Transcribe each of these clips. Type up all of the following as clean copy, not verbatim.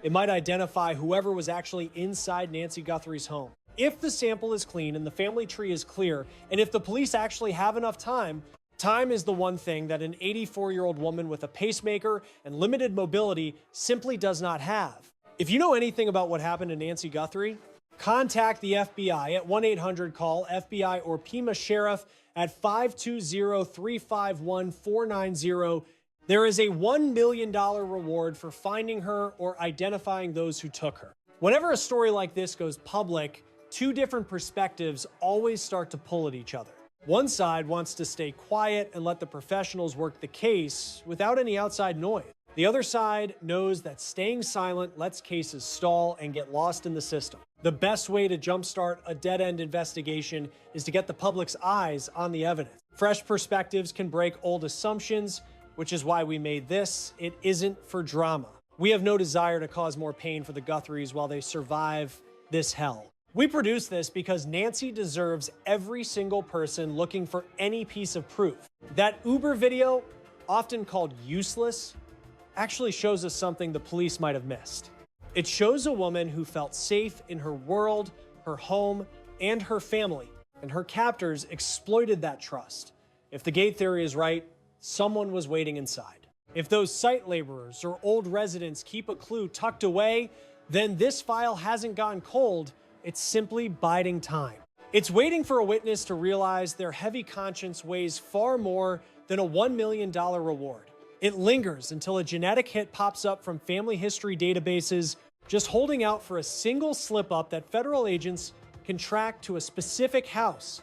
It might identify whoever was actually inside Nancy Guthrie's home. If the sample is clean and the family tree is clear, and if the police actually have enough time, time is the one thing that an 84-year-old woman with a pacemaker and limited mobility simply does not have. If you know anything about what happened to Nancy Guthrie, contact the FBI at 1-800-CALL-FBI or Pima Sheriff at 520-351-490. There is a $1 million reward for finding her or identifying those who took her. Whenever a story like this goes public, two different perspectives always start to pull at each other. One side wants to stay quiet and let the professionals work the case without any outside noise. The other side knows that staying silent lets cases stall and get lost in the system. The best way to jumpstart a dead-end investigation is to get the public's eyes on the evidence. Fresh perspectives can break old assumptions, which is why we made this. It isn't for drama. We have no desire to cause more pain for the Guthries while they survive this hell. We produce this because Nancy deserves every single person looking for any piece of proof. That Uber video, often called useless, actually shows us something the police might have missed. It shows a woman who felt safe in her world, her home, and her family, and her captors exploited that trust. If the gate theory is right, someone was waiting inside. If those site laborers or old residents keep a clue tucked away, then this file hasn't gone cold. It's simply biding time. It's waiting for a witness to realize their heavy conscience weighs far more than a $1 million reward. It lingers until a genetic hit pops up from family history databases, just holding out for a single slip-up that federal agents can track to a specific house,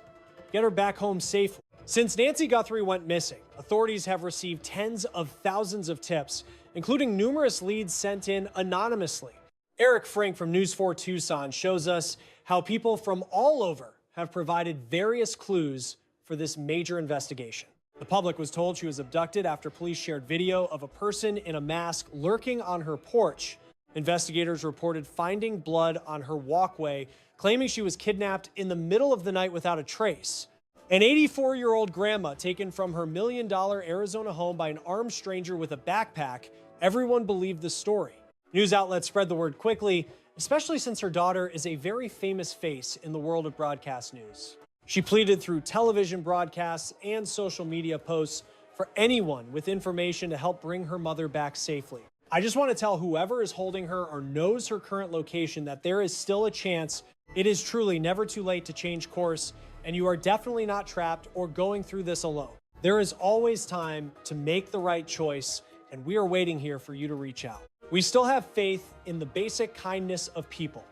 get her back home safely. Since Nancy Guthrie went missing, authorities have received tens of thousands of tips, including numerous leads sent in anonymously. Eric Frank from News 4 Tucson shows us how people from all over have provided various clues for this major investigation. The public was told she was abducted after police shared video of a person in a mask lurking on her porch. Investigators reported finding blood on her walkway, claiming she was kidnapped in the middle of the night without a trace. An 84-year-old grandma taken from her $1 million Arizona home by an armed stranger with a backpack. Everyone believed the story. News outlets spread the word quickly, especially since her daughter is a very famous face in the world of broadcast news. She pleaded through television broadcasts and social media posts for anyone with information to help bring her mother back safely. I just want to tell whoever is holding her or knows her current location that there is still a chance. It is truly never too late to change course, and you are definitely not trapped or going through this alone. There is always time to make the right choice, and we are waiting here for you to reach out. We still have faith in the basic kindness of people,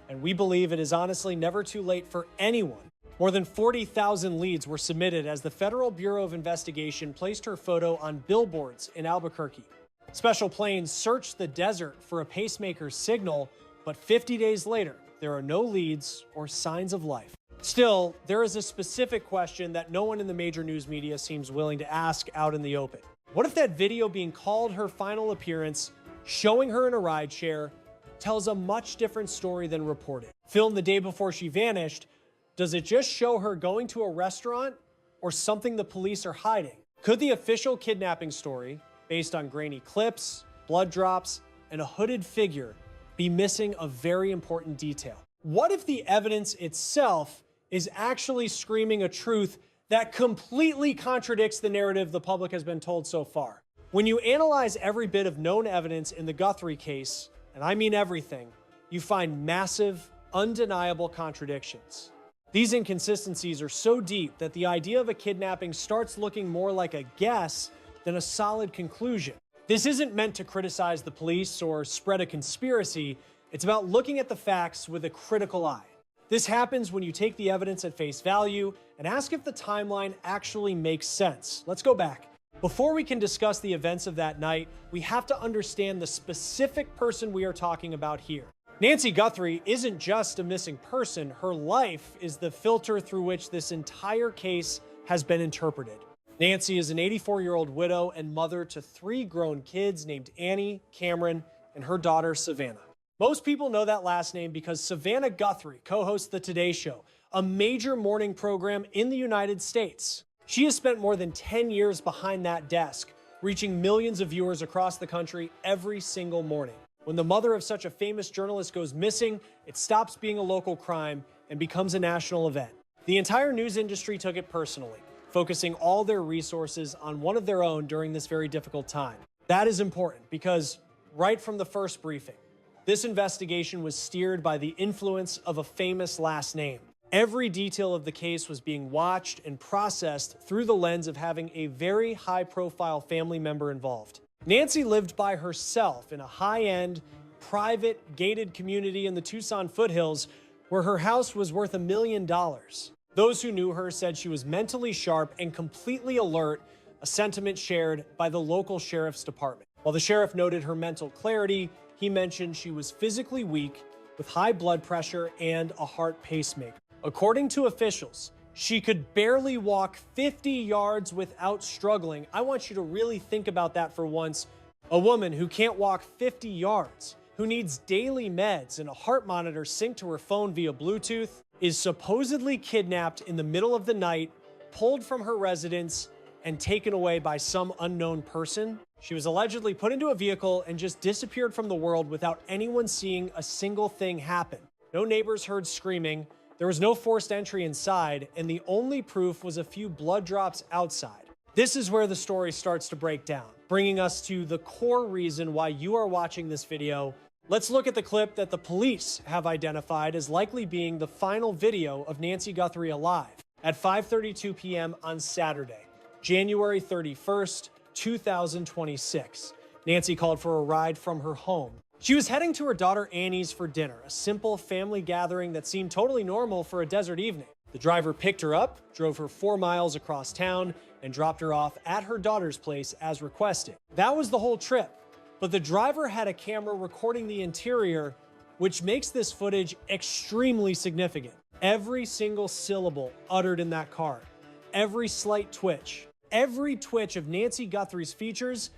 and we believe it is honestly never too late for anyone. More than 40,000 leads were submitted as the Federal Bureau of Investigation placed her photo on billboards in Albuquerque. Special planes searched the desert for a pacemaker signal, but 50 days later, there are no leads or signs of life. Still, there is a specific question that no one in the major news media seems willing to ask out in the open. What if that video being called her final appearance, showing her in a rideshare, tells a much different story than reported? Filmed the day before she vanished, does it just show her going to a restaurant or something the police are hiding? Could the official kidnapping story, based on grainy clips, blood drops, and a hooded figure, be missing a very important detail? What if the evidence itself is actually screaming a truth that completely contradicts the narrative the public has been told so far? When you analyze every bit of known evidence in the Guthrie case, and I mean everything, you find massive, undeniable contradictions. These inconsistencies are so deep that the idea of a kidnapping starts looking more like a guess than a solid conclusion. This isn't meant to criticize the police or spread a conspiracy. It's about looking at the facts with a critical eye. This happens when you take the evidence at face value and ask if the timeline actually makes sense. Let's go back. Before we can discuss the events of that night, we have to understand the specific person we are talking about here. Nancy Guthrie isn't just a missing person. Her life is the filter through which this entire case has been interpreted. Nancy is an 84-year-old widow and mother to 3 grown kids named Annie, Cameron, and her daughter, Savannah. Most people know that last name because Savannah Guthrie co-hosts The Today Show, a major morning program in the United States. She has spent more than 10 years behind that desk, reaching millions of viewers across the country every single morning. When the mother of such a famous journalist goes missing, it stops being a local crime and becomes a national event. The entire news industry took it personally, focusing all their resources on one of their own during this very difficult time. That is important because right from the first briefing, this investigation was steered by the influence of a famous last name. Every detail of the case was being watched and processed through the lens of having a very high-profile family member involved. Nancy lived by herself in a high-end, private, gated community in the Tucson foothills where her house was worth $1 million. Those who knew her said she was mentally sharp and completely alert, a sentiment shared by the local sheriff's department. While the sheriff noted her mental clarity, he mentioned she was physically weak with high blood pressure and a heart pacemaker. According to officials, she could barely walk 50 yards without struggling. I want you to really think about that for once. A woman who can't walk 50 yards, who needs daily meds and a heart monitor synced to her phone via Bluetooth, is supposedly kidnapped in the middle of the night, pulled from her residence, and taken away by some unknown person. She was allegedly put into a vehicle and just disappeared from the world without anyone seeing a single thing happen. No neighbors heard screaming. There was no forced entry inside, and the only proof was a few blood drops outside. This is where the story starts to break down, bringing us to the core reason why you are watching this video. Let's look at the clip that the police have identified as likely being the final video of Nancy Guthrie alive at 5:32 p.m. on Saturday, January 31st, 2026. Nancy called for a ride from her home. She was heading to her daughter Annie's for dinner, a simple family gathering that seemed totally normal for a desert evening. The driver picked her up, drove her 4 miles across town, and dropped her off at her daughter's place as requested. That was the whole trip, but the driver had a camera recording the interior, which makes this footage extremely significant. Every single syllable uttered in that car, every slight twitch, every twitch of Nancy Guthrie's features,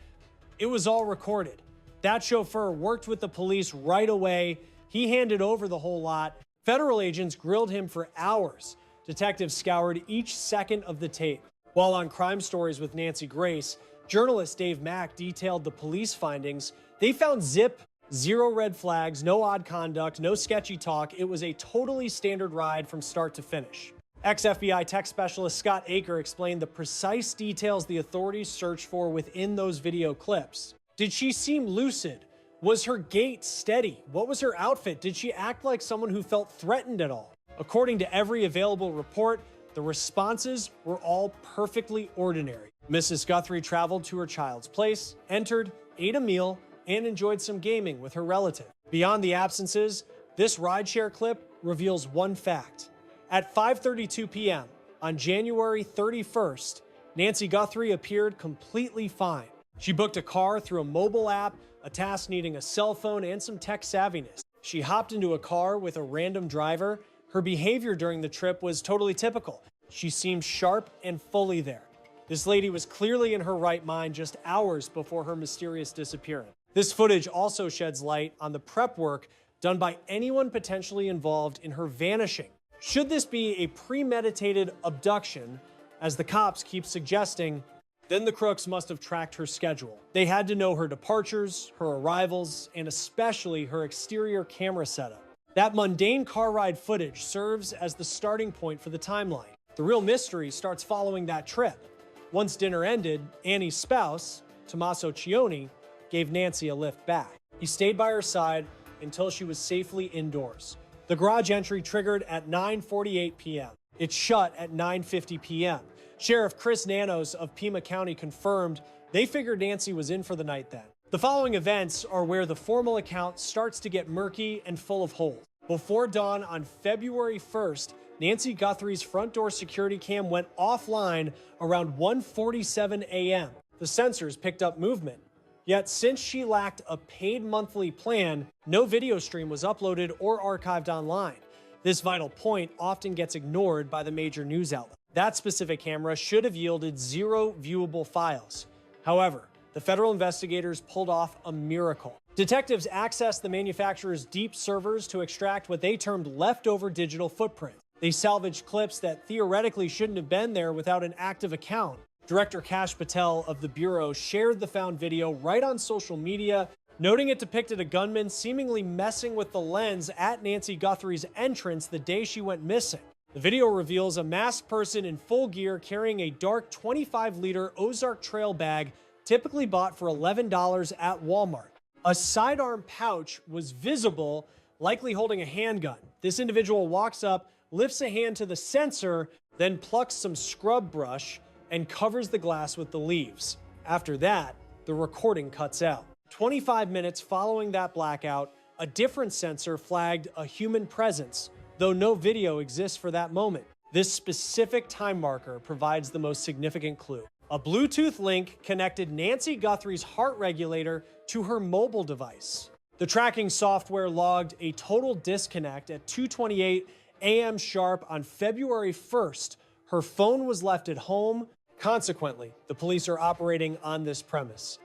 it was all recorded. That chauffeur worked with the police right away. He handed over the whole lot. Federal agents grilled him for hours. Detectives scoured each second of the tape. While on Crime Stories with Nancy Grace, journalist Dave Mack detailed the police findings. They found zip, zero red flags, no odd conduct, no sketchy talk. It was a totally standard ride from start to finish. Ex-FBI tech specialist Scott Aker explained the precise details the authorities searched for within those video clips. Did she seem lucid? Was her gait steady? What was her outfit? Did she act like someone who felt threatened at all? According to every available report, the responses were all perfectly ordinary. Mrs. Guthrie traveled to her child's place, entered, ate a meal, and enjoyed some gaming with her relative. Beyond the absences, this rideshare clip reveals one fact. At 5:32 p.m. on January 31st, Nancy Guthrie appeared completely fine. She booked a car through a mobile app, a task needing a cell phone and some tech savviness. She hopped into a car with a random driver. Her behavior during the trip was totally typical. She seemed sharp and fully there. This lady was clearly in her right mind just hours before her mysterious disappearance. This footage also sheds light on the prep work done by anyone potentially involved in her vanishing. Should this be a premeditated abduction, as the cops keep suggesting, then the crooks must have tracked her schedule. They had to know her departures, her arrivals, and especially her exterior camera setup. That mundane car ride footage serves as the starting point for the timeline. The real mystery starts following that trip. Once dinner ended, Annie's spouse, Tommaso Cioni, gave Nancy a lift back. He stayed by her side until she was safely indoors. The garage entry triggered at 9:48 p.m. It shut at 9:50 p.m. Sheriff Chris Nanos of Pima County confirmed they figured Nancy was in for the night then. The following events are where the formal account starts to get murky and full of holes. Before dawn on February 1st, Nancy Guthrie's front door security cam went offline around 1:47 a.m. The sensors picked up movement. Yet since she lacked a paid monthly plan, no video stream was uploaded or archived online. This vital point often gets ignored by the major news outlets. That specific camera should have yielded 0 viewable files. However, the federal investigators pulled off a miracle. Detectives accessed the manufacturer's deep servers to extract what they termed leftover digital footprints. They salvaged clips that theoretically shouldn't have been there without an active account. Director Kash Patel of the Bureau shared the found video right on social media, noting it depicted a gunman seemingly messing with the lens at Nancy Guthrie's entrance the day she went missing. The video reveals a masked person in full gear carrying a dark 25-liter Ozark trail bag typically bought for $11 at Walmart. A sidearm pouch was visible, likely holding a handgun. This individual walks up, lifts a hand to the sensor, then plucks some scrub brush and covers the glass with the leaves. After that, the recording cuts out. 25 minutes following that blackout, a different sensor flagged a human presence, though no video exists for that moment. This specific time marker provides the most significant clue. A Bluetooth link connected Nancy Guthrie's heart regulator to her mobile device. The tracking software logged a total disconnect at 2:28 a.m. sharp on February 1st. Her phone was left at home. Consequently, the police are operating on this premise.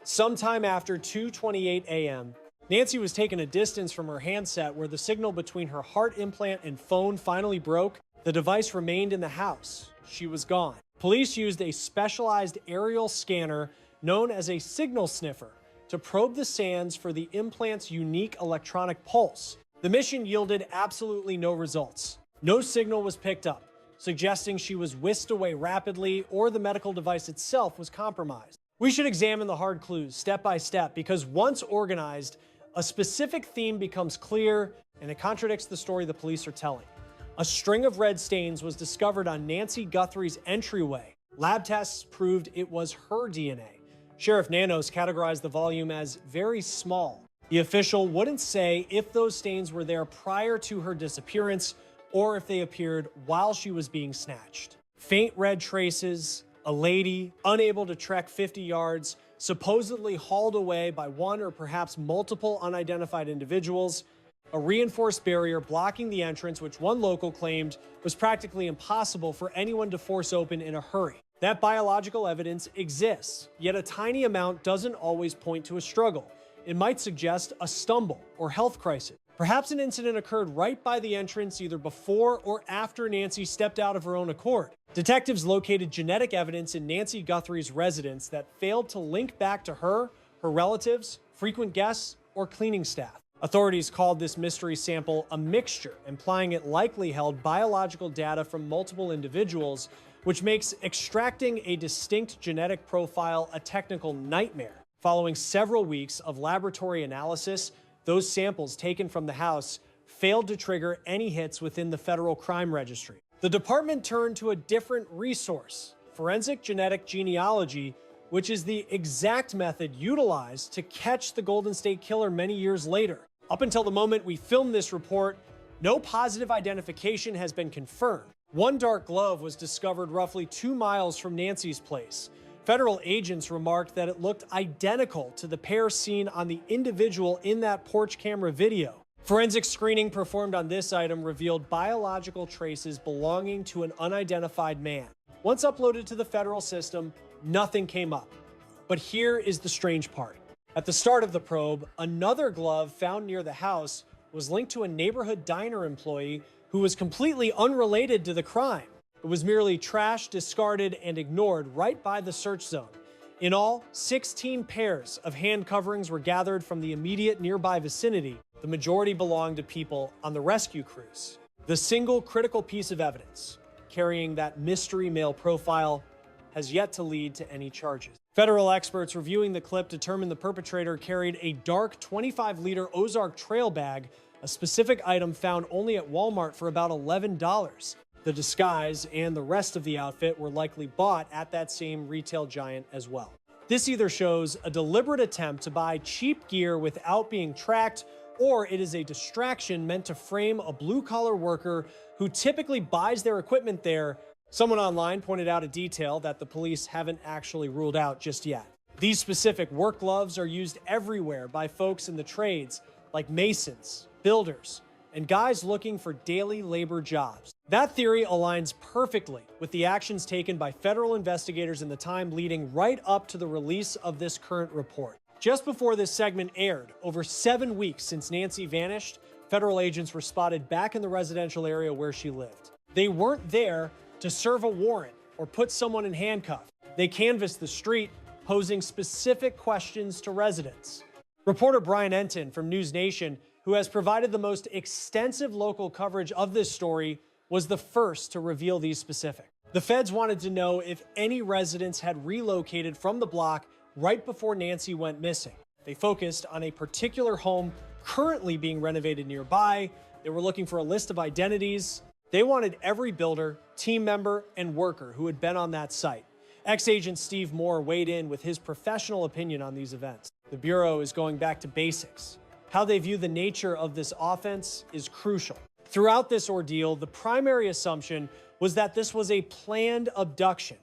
Sometime after 2:28 a.m., Nancy was taken a distance from her handset where the signal between her heart implant and phone finally broke. The device remained in the house. She was gone. Police used a specialized aerial scanner known as a signal sniffer to probe the sands for the implant's unique electronic pulse. The mission yielded absolutely no results. No signal was picked up, suggesting she was whisked away rapidly or the medical device itself was compromised. We should examine the hard clues step by step because once organized, a specific theme becomes clear and it contradicts the story the police are telling. A string of red stains was discovered on Nancy Guthrie's entryway. Lab tests proved it was her DNA. Sheriff Nanos categorized the volume as very small. The official wouldn't say if those stains were there prior to her disappearance or if they appeared while she was being snatched. Faint red traces, a lady unable to trek 50 yards, supposedly hauled away by one or perhaps multiple unidentified individuals, a reinforced barrier blocking the entrance, which one local claimed was practically impossible for anyone to force open in a hurry. That biological evidence exists, yet a tiny amount doesn't always point to a struggle. It might suggest a stumble or health crisis. Perhaps an incident occurred right by the entrance either before or after Nancy stepped out of her own accord. Detectives located genetic evidence in Nancy Guthrie's residence that failed to link back to her relatives, frequent guests, or cleaning staff. Authorities called this mystery sample a mixture, implying it likely held biological data from multiple individuals, which makes extracting a distinct genetic profile a technical nightmare. Following several weeks of laboratory analysis, those samples taken from the house failed to trigger any hits within the federal crime registry. The department turned to a different resource, forensic genetic genealogy, which is the exact method utilized to catch the Golden State Killer many years later. Up until the moment we filmed this report, no positive identification has been confirmed. One dark glove was discovered roughly 2 miles from Nancy's place. Federal agents remarked that it looked identical to the pair seen on the individual in that porch camera video. Forensic screening performed on this item revealed biological traces belonging to an unidentified man. Once uploaded to the federal system, nothing came up. But here is the strange part. At the start of the probe, another glove found near the house was linked to a neighborhood diner employee who was completely unrelated to the crime. It was merely trashed, discarded, and ignored right by the search zone. In all, 16 pairs of hand coverings were gathered from the immediate nearby vicinity. The majority belonged to people on the rescue crews. The single critical piece of evidence, carrying that mystery male profile, has yet to lead to any charges. Federal experts reviewing the clip determined the perpetrator carried a dark 25-liter Ozark trail bag, a specific item found only at Walmart for about $11. The disguise and the rest of the outfit were likely bought at that same retail giant as well. This either shows a deliberate attempt to buy cheap gear without being tracked, or it is a distraction meant to frame a blue-collar worker who typically buys their equipment there. Someone online pointed out a detail that the police haven't actually ruled out just yet. These specific work gloves are used everywhere by folks in the trades, like masons, builders, and guys looking for daily labor jobs. That theory aligns perfectly with the actions taken by federal investigators in the time leading right up to the release of this current report. Just before this segment aired, over 7 weeks since Nancy vanished, federal agents were spotted back in the residential area where she lived. They weren't there to serve a warrant or put someone in handcuffs. They canvassed the street, posing specific questions to residents. Reporter Brian Enton from News Nation, who has provided the most extensive local coverage of this story, was the first to reveal these specifics. The feds wanted to know if any residents had relocated from the block right before Nancy went missing. They focused on a particular home currently being renovated nearby. They were looking for a list of identities. They wanted every builder, team member, and worker who had been on that site. Ex-agent Steve Moore weighed in with his professional opinion on these events. The Bureau is going back to basics. How they view the nature of this offense is crucial. Throughout this ordeal, the primary assumption was that this was a planned abduction.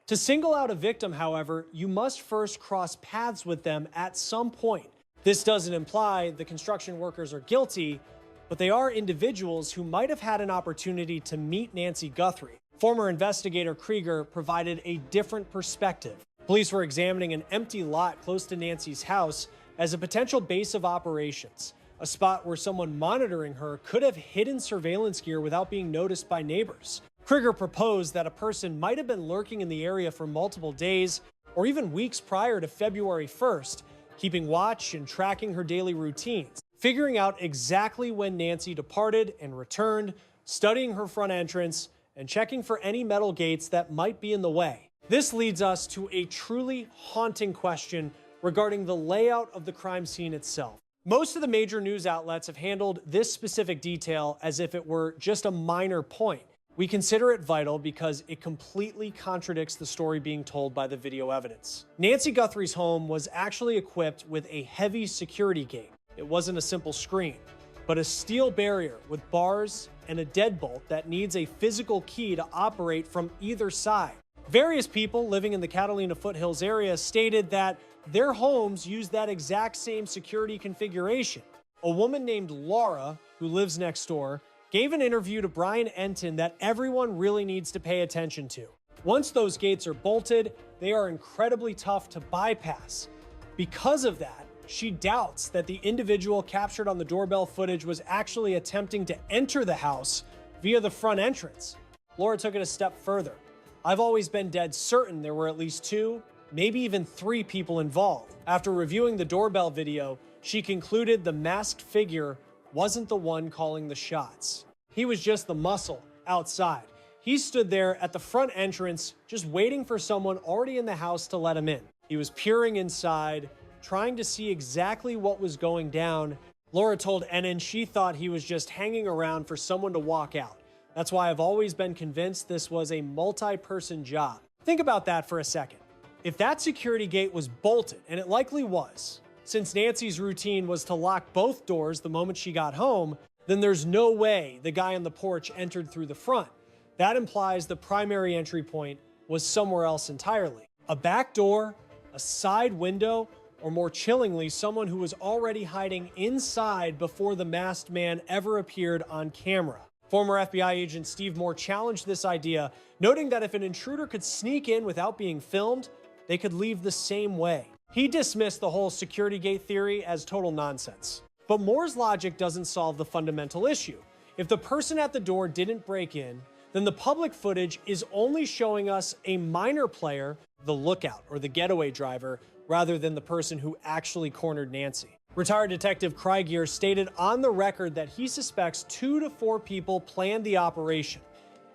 To single out a victim, however, you must first cross paths with them at some point. This doesn't imply the construction workers are guilty, but they are individuals who might have had an opportunity to meet Nancy Guthrie. Former investigator Krieger provided a different perspective. Police were examining an empty lot close to Nancy's house as a potential base of operations, a spot where someone monitoring her could have hidden surveillance gear without being noticed by neighbors. Krieger proposed that a person might have been lurking in the area for multiple days or even weeks prior to February 1st, keeping watch and tracking her daily routines, figuring out exactly when Nancy departed and returned, studying her front entrance, and checking for any metal gates that might be in the way. This leads us to a truly haunting question regarding the layout of the crime scene itself. Most of the major news outlets have handled this specific detail as if it were just a minor point. We consider it vital because it completely contradicts the story being told by the video evidence. Nancy Guthrie's home was actually equipped with a heavy security gate. It wasn't a simple screen, but a steel barrier with bars and a deadbolt that needs a physical key to operate from either side. Various people living in the Catalina Foothills area stated that their homes use that exact same security configuration. A woman named Laura, who lives next door, gave an interview to Brian Enton that everyone really needs to pay attention to. Once those gates are bolted, they are incredibly tough to bypass. Because of that, she doubts that the individual captured on the doorbell footage was actually attempting to enter the house via the front entrance. Laura took it a step further. I've always been dead certain there were at least 2, maybe even 3 people involved. After reviewing the doorbell video, she concluded the masked figure wasn't the one calling the shots. He was just the muscle outside. He stood there at the front entrance, just waiting for someone already in the house to let him in. He was peering inside, trying to see exactly what was going down. Laura told Enton she thought he was just hanging around for someone to walk out. That's why I've always been convinced this was a multi-person job. Think about that for a second. If that security gate was bolted, and it likely was, since Nancy's routine was to lock both doors the moment she got home, then there's no way the guy on the porch entered through the front. That implies the primary entry point was somewhere else entirely. A back door, a side window, or more chillingly, someone who was already hiding inside before the masked man ever appeared on camera. Former FBI agent Steve Moore challenged this idea, noting that if an intruder could sneak in without being filmed, they could leave the same way. He dismissed the whole security gate theory as total nonsense. But Moore's logic doesn't solve the fundamental issue. If the person at the door didn't break in, then the public footage is only showing us a minor player, the lookout or the getaway driver, rather than the person who actually cornered Nancy. Retired Detective Krieger stated on the record that he suspects 2 to 4 people planned the operation.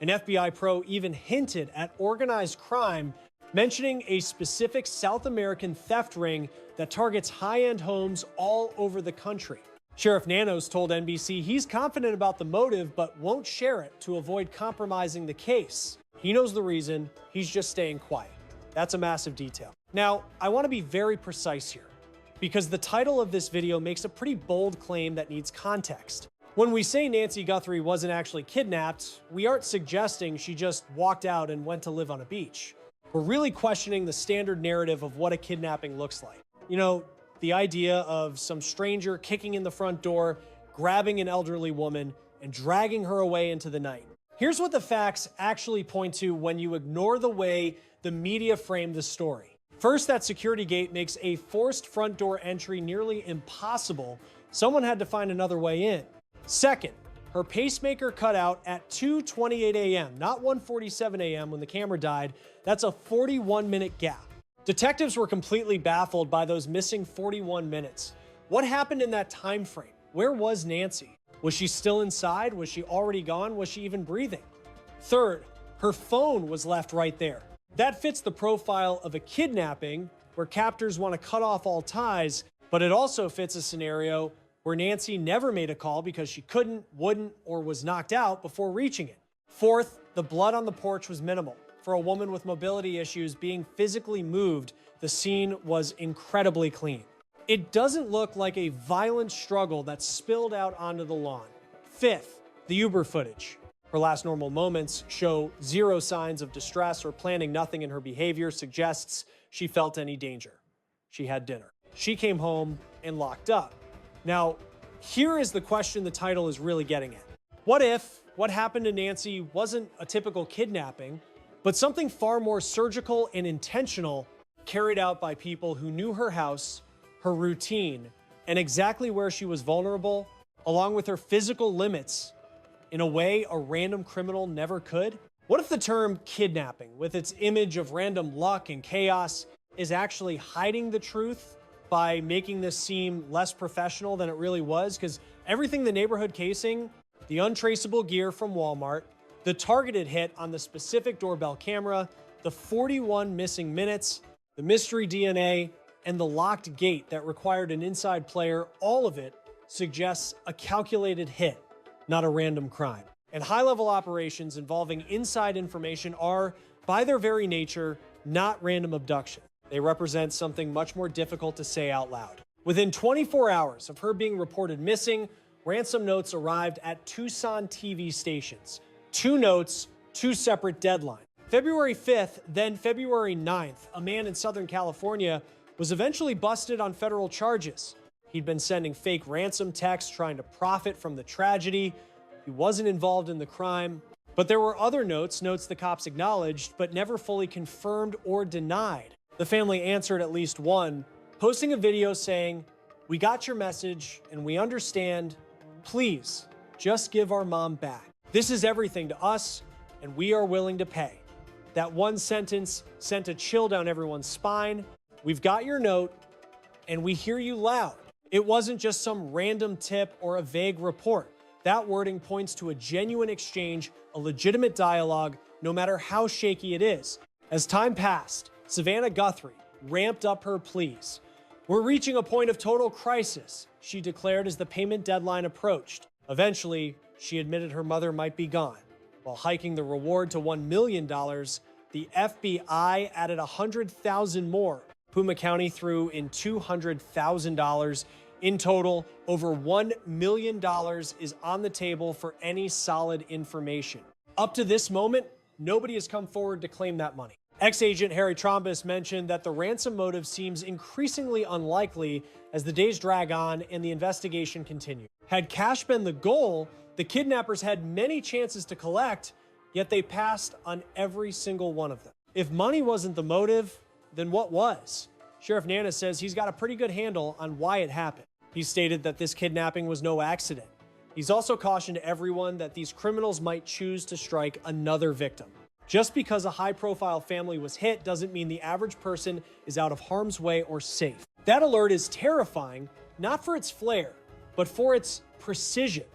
An FBI pro even hinted at organized crime, mentioning a specific South American theft ring that targets high-end homes all over the country. Sheriff Nanos told NBC he's confident about the motive but won't share it to avoid compromising the case. He knows the reason, he's just staying quiet. That's a massive detail. Now, I want to be very precise here, because the title of this video makes a pretty bold claim that needs context. When we say Nancy Guthrie wasn't actually kidnapped, we aren't suggesting she just walked out and went to live on a beach. We're really questioning the standard narrative of what a kidnapping looks like. You know, the idea of some stranger kicking in the front door, grabbing an elderly woman, and dragging her away into the night. Here's what the facts actually point to when you ignore the way the media framed the story. First, that security gate makes a forced front door entry nearly impossible. Someone had to find another way in. Second, her pacemaker cut out at 2:28 a.m., not 1:47 a.m. when the camera died. That's a 41-minute gap. Detectives were completely baffled by those missing 41 minutes. What happened in that time frame? Where was Nancy? Was she still inside? Was she already gone? Was she even breathing? Third, her phone was left right there. That fits the profile of a kidnapping where captors want to cut off all ties, but it also fits a scenario where Nancy never made a call because she couldn't, wouldn't, or was knocked out before reaching it. Fourth, the blood on the porch was minimal. For a woman with mobility issues being physically moved, the scene was incredibly clean. It doesn't look like a violent struggle that spilled out onto the lawn. Fifth, the Uber footage. Her last normal moments show zero signs of distress or planning. Nothing in her behavior suggests she felt any danger. She had dinner. She came home and locked up. Now, here is the question the title is really getting at. What if what happened to Nancy wasn't a typical kidnapping, but something far more surgical and intentional carried out by people who knew her house, her routine, and exactly where she was vulnerable, along with her physical limits, in a way a random criminal never could? What if the term kidnapping, with its image of random luck and chaos, is actually hiding the truth by making this seem less professional than it really was? Because everything the neighborhood casing, the untraceable gear from Walmart, the targeted hit on the specific doorbell camera, the 41 missing minutes, the mystery DNA, and the locked gate that required an inside player, all of it suggests a calculated hit, not a random crime. And high-level operations involving inside information are, by their very nature, not random abduction. They represent something much more difficult to say out loud. Within 24 hours of her being reported missing, ransom notes arrived at Tucson TV stations. 2 notes, 2 separate deadlines. February 5th, then February 9th, a man in Southern California was eventually busted on federal charges. He'd been sending fake ransom texts trying to profit from the tragedy. He wasn't involved in the crime. But there were other notes the cops acknowledged, but never fully confirmed or denied. The family answered at least one, posting a video saying, "We got your message and we understand. Please, just give our mom back. This is everything to us and we are willing to pay." That one sentence sent a chill down everyone's spine. We've got your note and we hear you loud. It wasn't just some random tip or a vague report. That wording points to a genuine exchange, a legitimate dialogue, no matter how shaky it is. As time passed, Savannah Guthrie ramped up her pleas. "We're reaching a point of total crisis," she declared as the payment deadline approached. Eventually, she admitted her mother might be gone. While hiking the reward to $1 million, the FBI added $100,000 more. Puma County threw in $200,000. In total, over $1 million is on the table for any solid information. Up to this moment, nobody has come forward to claim that money. Ex-agent Harry Trombus mentioned that the ransom motive seems increasingly unlikely as the days drag on and the investigation continues. Had cash been the goal, the kidnappers had many chances to collect, yet they passed on every single one of them. If money wasn't the motive, then what was? Sheriff Nana says he's got a pretty good handle on why it happened. He stated that this kidnapping was no accident. He's also cautioned everyone that these criminals might choose to strike another victim. Just because a high-profile family was hit doesn't mean the average person is out of harm's way or safe. That alert is terrifying, not for its flair, but for its precision.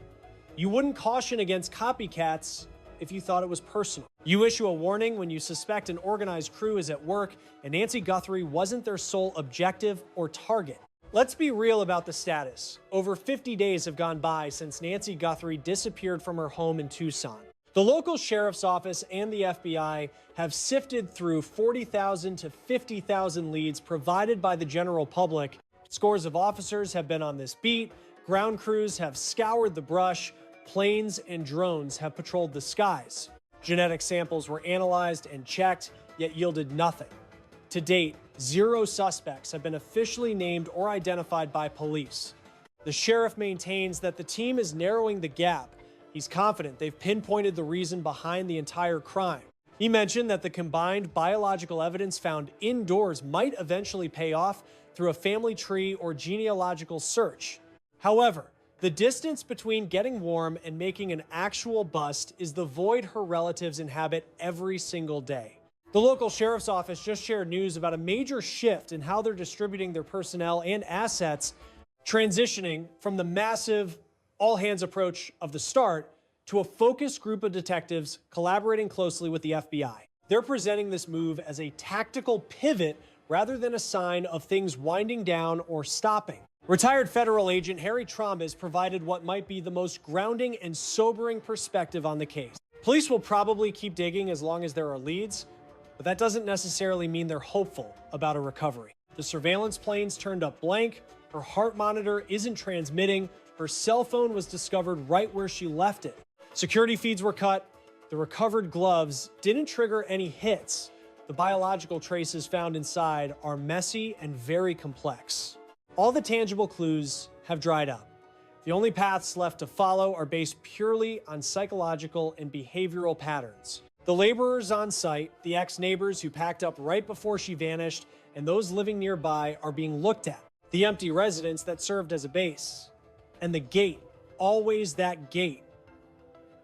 You wouldn't caution against copycats if you thought it was personal. You issue a warning when you suspect an organized crew is at work, and Nancy Guthrie wasn't their sole objective or target. Let's be real about the status. Over 50 days have gone by since Nancy Guthrie disappeared from her home in Tucson. The local sheriff's office and the FBI have sifted through 40,000 to 50,000 leads provided by the general public. Scores of officers have been on this beat, ground crews have scoured the brush, planes and drones have patrolled the skies. Genetic samples were analyzed and checked, yet yielded nothing. To date, 0 suspects have been officially named or identified by police. The sheriff maintains that the team is narrowing the gap. He's confident they've pinpointed the reason behind the entire crime. He mentioned that the combined biological evidence found indoors might eventually pay off through a family tree or genealogical search. However, the distance between getting warm and making an actual bust is the void her relatives inhabit every single day. The local sheriff's office just shared news about a major shift in how they're distributing their personnel and assets. transitioning from the massive all-hands approach of the start to a focused group of detectives collaborating closely with the FBI. They're presenting this move as a tactical pivot rather than a sign of things winding down or stopping. Retired federal agent Harry Trombas provided what might be the most grounding and sobering perspective on the case. Police will probably keep digging as long as there are leads, but that doesn't necessarily mean they're hopeful about a recovery. The surveillance planes turned up blank, her heart monitor isn't transmitting, her cell phone was discovered right where she left it. Security feeds were cut, the recovered gloves didn't trigger any hits. The biological traces found inside are messy and very complex. All the tangible clues have dried up. The only paths left to follow are based purely on psychological and behavioral patterns. The laborers on site, the ex-neighbors who packed up right before she vanished, and those living nearby are being looked at. The empty residence that served as a base. And the gate, always that gate.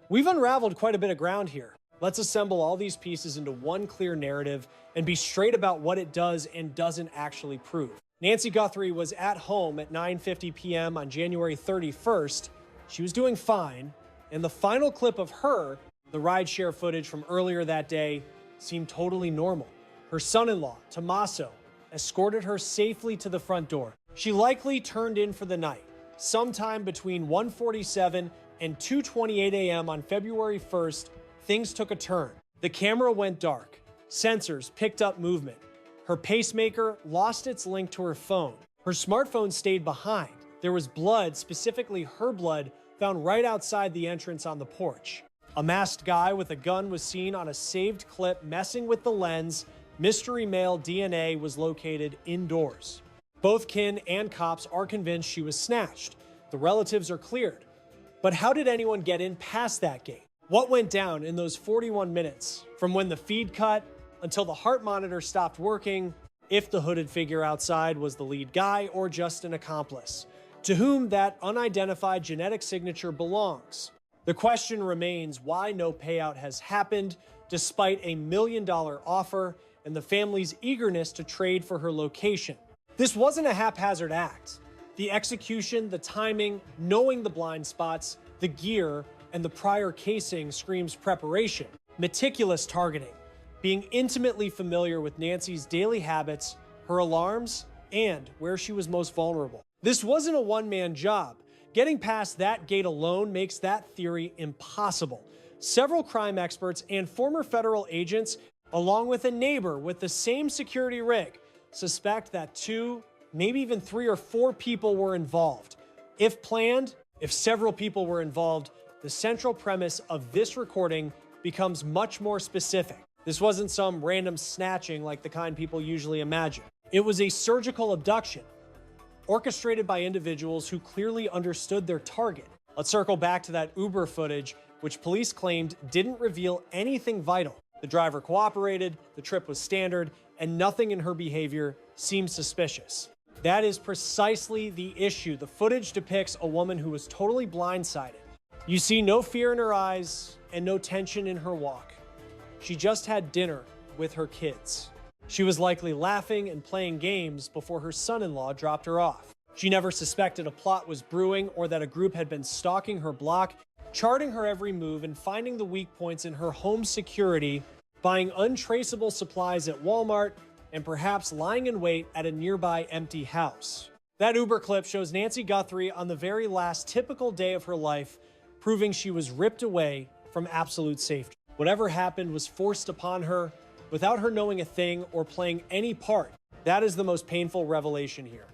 We've unraveled quite a bit of ground here. Let's assemble all these pieces into one clear narrative and be straight about what it does and doesn't actually prove. Nancy Guthrie was at home at 9:50 p.m. on January 31st. She was doing fine, and the final clip of her, the rideshare footage from earlier that day, seemed totally normal. Her son-in-law, Tommaso, escorted her safely to the front door. She likely turned in for the night, sometime between 1:47 and 2:28 a.m. on February 1st, things took a turn. The camera went dark. Sensors picked up movement. Her pacemaker lost its link to her phone. Her smartphone stayed behind. There was blood, specifically her blood, found right outside the entrance on the porch. A masked guy with a gun was seen on a saved clip messing with the lens. Mystery male DNA was located indoors. Both kin and cops are convinced she was snatched. The relatives are cleared. But how did anyone get in past that gate? What went down in those 41 minutes from when the feed cut until the heart monitor stopped working, if the hooded figure outside was the lead guy or just an accomplice, to whom that unidentified genetic signature belongs? The question remains why no payout has happened despite a $1 million offer and the family's eagerness to trade for her location. This wasn't a haphazard act. The execution, the timing, knowing the blind spots, the gear, and the prior casing screams preparation, meticulous targeting, being intimately familiar with Nancy's daily habits, her alarms, and where she was most vulnerable. This wasn't a one-man job. Getting past that gate alone makes that theory impossible. Several crime experts and former federal agents, along with a neighbor with the same security rig, suspect that 2, maybe even 3 or 4 people were involved. If planned, if several people were involved, the central premise of this recording becomes much more specific. This wasn't some random snatching like the kind people usually imagine. It was a surgical abduction, orchestrated by individuals who clearly understood their target. Let's circle back to that Uber footage, which police claimed didn't reveal anything vital. The driver cooperated, the trip was standard, and nothing in her behavior seemed suspicious. That is precisely the issue. The footage depicts a woman who was totally blindsided. You see no fear in her eyes and no tension in her walk. She just had dinner with her kids. She was likely laughing and playing games before her son-in-law dropped her off. She never suspected a plot was brewing or that a group had been stalking her block, charting her every move and finding the weak points in her home security, buying untraceable supplies at Walmart, and perhaps lying in wait at a nearby empty house. That Uber clip shows Nancy Guthrie on the very last typical day of her life, proving she was ripped away from absolute safety. Whatever happened was forced upon her without her knowing a thing or playing any part. That is the most painful revelation here.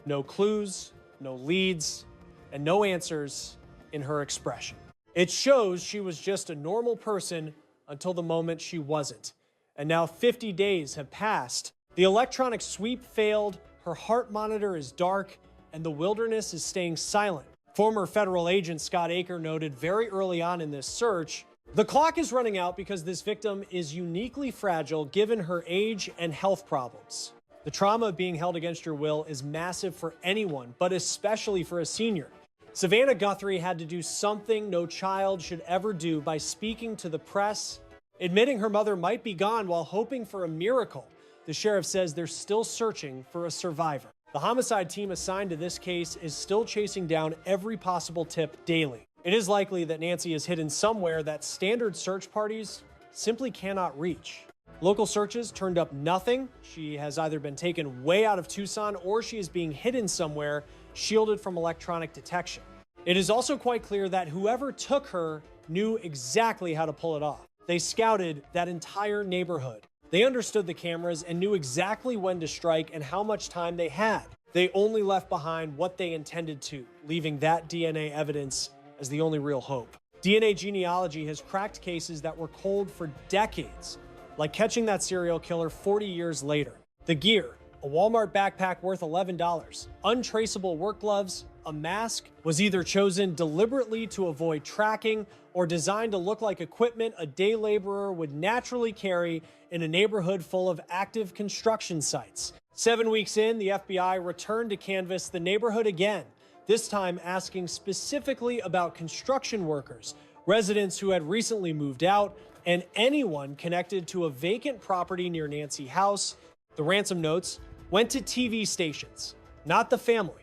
No clues, no leads, and no answers in her expression. It shows she was just a normal person until the moment she wasn't. And now 50 days have passed. The electronic sweep failed, her heart monitor is dark, and the wilderness is staying silent. Former federal agent Scott Aker noted very early on in this search, the clock is running out because this victim is uniquely fragile given her age and health problems. The trauma of being held against your will is massive for anyone, but especially for a senior. Savannah Guthrie had to do something no child should ever do by speaking to the press, admitting her mother might be gone while hoping for a miracle. The sheriff says they're still searching for a survivor. The homicide team assigned to this case is still chasing down every possible tip daily. It is likely that Nancy is hidden somewhere that standard search parties simply cannot reach. Local searches turned up nothing. She has either been taken way out of Tucson or she is being hidden somewhere, shielded from electronic detection. It is also quite clear that whoever took her knew exactly how to pull it off. They scouted that entire neighborhood. They understood the cameras and knew exactly when to strike and how much time they had. They only left behind what they intended to, leaving that DNA evidence as the only real hope. DNA genealogy has cracked cases that were cold for decades, like catching that serial killer 40 years later. The gear, a Walmart backpack worth $11, untraceable work gloves, a mask, was either chosen deliberately to avoid tracking or designed to look like equipment a day laborer would naturally carry in a neighborhood full of active construction sites. 7 weeks in, the FBI returned to canvass the neighborhood again, this time asking specifically about construction workers, residents who had recently moved out, and anyone connected to a vacant property near Nancy's house. The ransom notes went to TV stations, not the family.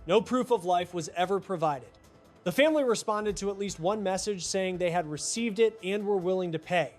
No proof of life was ever provided. The family responded to at least one message saying they had received it and were willing to pay.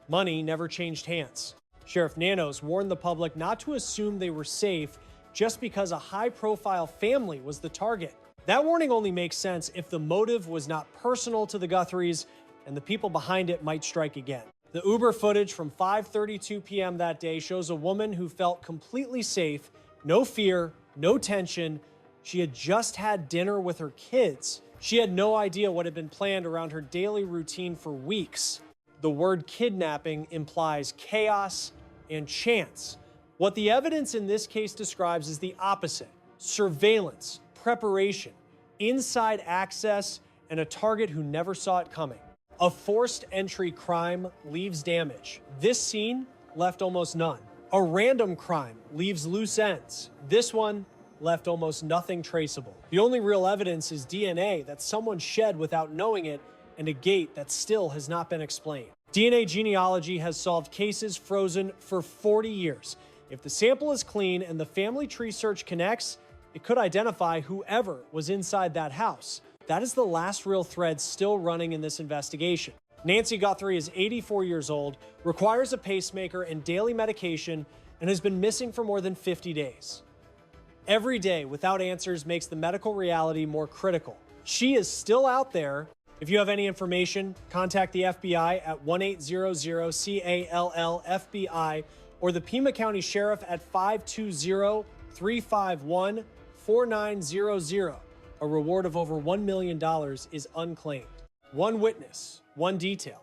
Money never changed hands. Sheriff Nanos warned the public not to assume they were safe just because a high-profile family was the target. That warning only makes sense if the motive was not personal to the Guthries and the people behind it might strike again. The Uber footage from 5:32 p.m. that day shows a woman who felt completely safe, no fear, no tension. She had just had dinner with her kids. She had no idea what had been planned around her daily routine for weeks. The word kidnapping implies chaos and chance. What the evidence in this case describes is the opposite: surveillance, preparation, inside access, and a target who never saw it coming. A forced entry crime leaves damage. This scene left almost none. A random crime leaves loose ends. This one left almost nothing traceable. The only real evidence is DNA that someone shed without knowing it, and a gate that still has not been explained. DNA genealogy has solved cases frozen for 40 years. If the sample is clean and the family tree search connects, it could identify whoever was inside that house. That is the last real thread still running in this investigation. Nancy Guthrie is 84 years old, requires a pacemaker and daily medication, and has been missing for more than 50 days. Every day without answers makes the medical reality more critical. She is still out there. If you have any information, contact the FBI at 1-800-CALL-FBI or the Pima County Sheriff at 520-351-4900. A reward of over $1 million is unclaimed. One witness, one detail.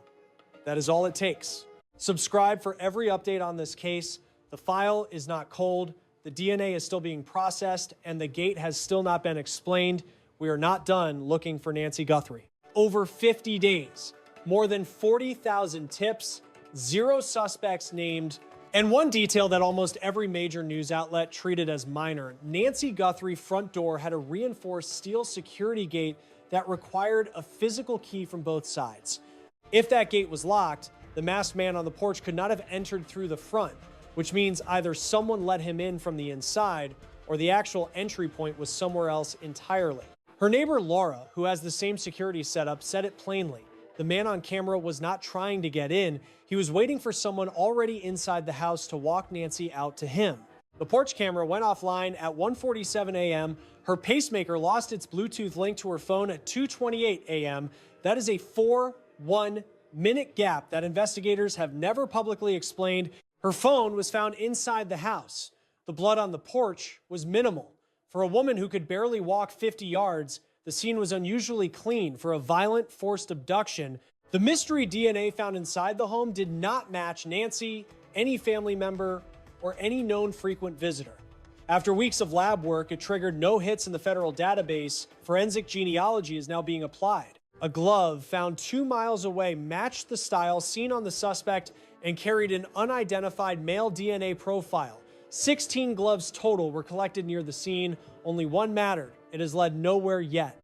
That is all it takes. Subscribe for every update on this case. The file is not cold. The DNA is still being processed, and the gate has still not been explained. We are not done looking for Nancy Guthrie. Over 50 days, more than 40,000 tips, 0 suspects named, and one detail that almost every major news outlet treated as minor: Nancy Guthrie's front door had a reinforced steel security gate that required a physical key from both sides. If that gate was locked, the masked man on the porch could not have entered through the front, which means either someone let him in from the inside or the actual entry point was somewhere else entirely. Her neighbor Laura, who has the same security setup, said it plainly. The man on camera was not trying to get in. He was waiting for someone already inside the house to walk Nancy out to him. The porch camera went offline at 1:47 a.m. Her pacemaker lost its Bluetooth link to her phone at 2:28 a.m. That is a 4-1-minute gap that investigators have never publicly explained. Her phone was found inside the house. The blood on the porch was minimal. For a woman who could barely walk 50 yards, the scene was unusually clean for a violent, forced abduction. The mystery DNA found inside the home did not match Nancy, any family member, or any known frequent visitor. After weeks of lab work, it triggered no hits in the federal database. Forensic genealogy is now being applied. A glove found 2 miles away matched the style seen on the suspect and carried an unidentified male DNA profile. 16 gloves total were collected near the scene. Only one mattered. It has led nowhere yet.